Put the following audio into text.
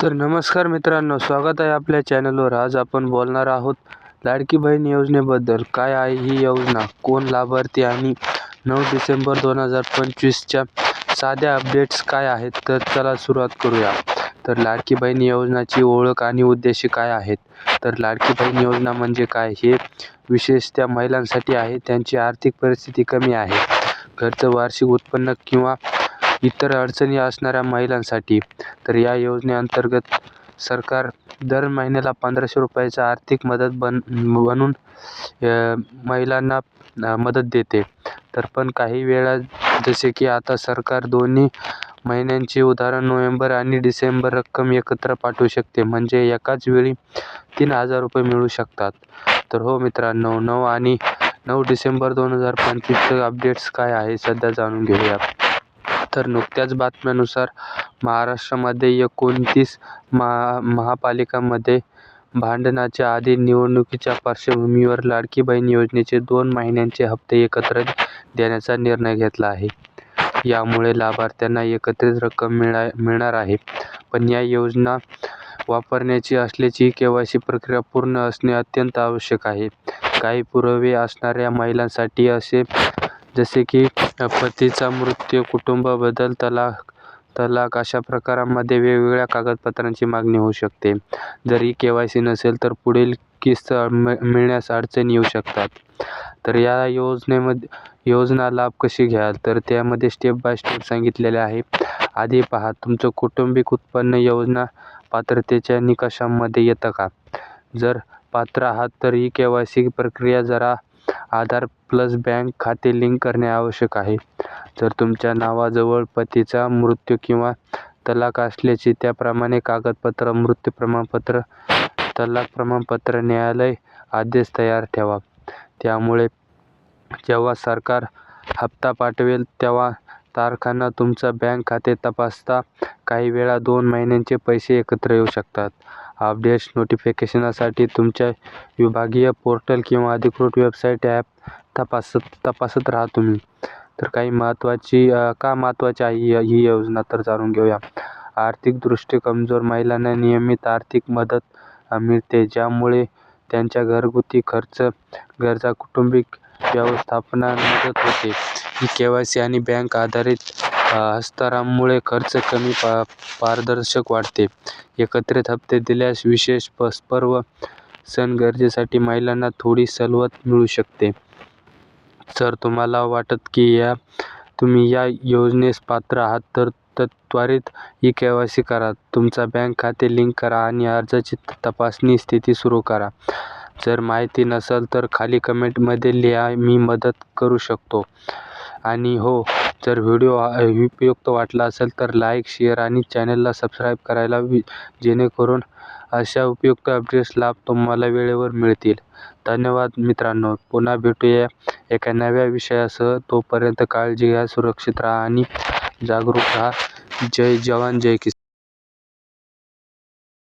तर नमस्कार मित्रांनो, स्वागत आहे आपल्या चॅनलवर. आज आपण बोलणार आहोत लाडकी बहीण योजनेबद्दल. काय आहे ही योजना, कोण लाभार्थी आणि 9 डिसेंबर 2025च्या साध्या अपडेट्स काय आहेत. तर चला सुरुवात करूया. तर लाडकी बहीण योजनाची ओळख आणि उद्देश काय आहेत. तर लाडकी बहीण योजना म्हणजे काय, हे विशेषतः महिलांसाठी आहे त्यांची आर्थिक परिस्थिती कमी आहे, घरचं वार्षिक उत्पन्न किंवा इतर अडचणी असणाऱ्या महिलांसाठी. तर या योजनेअंतर्गत सरकार दर महिन्याला 1500 रुपयाची आर्थिक मदत बनवून महिलांना मदत देते. तर पण काही वेळा जसे की आता सरकार दोन्ही महिन्यांची उदाहरण नोव्हेंबर आणि डिसेंबर रक्कम एकत्र पाठवू शकते, म्हणजे एकाच वेळी 3000 रुपये मिळू शकतात. तर हो मित्रांनो, 9 डिसेंबर 2025चे अपडेट्स काय आहे सध्या जाणून घेऊया. तर नुकत्याच बातम्यानुसार महाराष्ट्रामध्ये 29 महापालिकांमध्ये भांडणाच्या आधी निवडणुकीच्या पार्श्वभूमीवर लाडकी बहीण योजनेचे 2 महिन्यांचे हप्ते एकत्र देण्याचा निर्णय घेतला आहे. यामुळे लाभार्थ्यांना एकत्रित रक्कम मिळणार आहे. पण या योजना वापरण्याची असल्याची KYC प्रक्रिया पूर्ण असणे अत्यंत आवश्यक आहे. काही पुरावे असणाऱ्या महिलांसाठी जसे की पतीचा मृत्यू, कुटुंब बदल, तलाक अशा प्रकारांमध्ये वेगवेगळ्या कागदपत्रांची मागणी होऊ शकते. जर ही KYC नसेल तर पुढील किस्त मिळण्यास अडचणी येऊ शकतात. तर या योजना लाभ कशी घ्याल, तर त्यामध्ये स्टेप बाय स्टेप सांगितलेले आहे. आधी पहा, तुमचं कौटुंबिक उत्पन्न योजना पात्रतेच्या निकषांमध्ये येतं का. जर पात्र आहात तर ही KYC प्रक्रिया जरा आधार प्लस बँक खाते लिंक करणे आवश्यक आहे. जर तुमच्या नावाजवळ पतीचा मृत्यू किंवा तलाक असल्याचे त्याप्रमाणे कागदपत्र, मृत्यू प्रमाणपत्र, तलाक प्रमाणपत्र, न्यायालय आदेश तयार ठेवा. त्यामुळे जेव्हा सरकार हप्ता पाठवेल तेव्हा तारखांना तुमचा बँक खाते तपासता काही वेळा 2 महिन्यांचे पैसे एकत्र येऊ शकतात. अपडेट्स नोटिफिकेशनसाठी तुमच्या विभागीय पोर्टल किंवा अधिकृत वेबसाईट ॲप तपासत राहा तुम्ही. तर काही महत्त्वाची आहे ही योजना, तर जाणून घेऊया. आर्थिकदृष्ट्या कमजोर महिलांना नियमित आर्थिक मदत मिळते, ज्यामुळे त्यांच्या घरगुती खर्च, गरजा, कौटुंबिक व्यवस्थापनात मदत होते. ही KYC आणि बँक आधारित हस्तांतरणामुळे खर्च कमी, पारदर्शक वाढते. एकत्रित हप्ते दिल्यास विशेष पर्व, सण, गरजेसाठी महिलांना थोडी सवलत मिळू शकते. जर तुम्हाला वाटत की तुम्ही या योजनेस पात्र आहात तर त्वरित ही KYC करा, तुमचा बँक खाते लिंक करा आणि अर्जाची तपासणी स्थिती सुरू करा. जर माहिती नसेल तर खाली कमेंटमध्ये लिहा, मी मदत करू शकतो. आणि हो, जर व्हिडिओ उपयुक्त वाटला असेल तर लाईक, शेअर आणि चॅनलला सबस्क्राईब करायला जेणेकरून अशा उपयुक्त अपडेट्स लाभ तुम्हाला वेळेवर मिळतील. धन्यवाद मित्रांनो. पुन्हा भेटूया एका नव्या विषयासह. तोपर्यंत काळजी घ्या, सुरक्षित राहा आणि जागरूक राहा. जय जवान, जय किसान.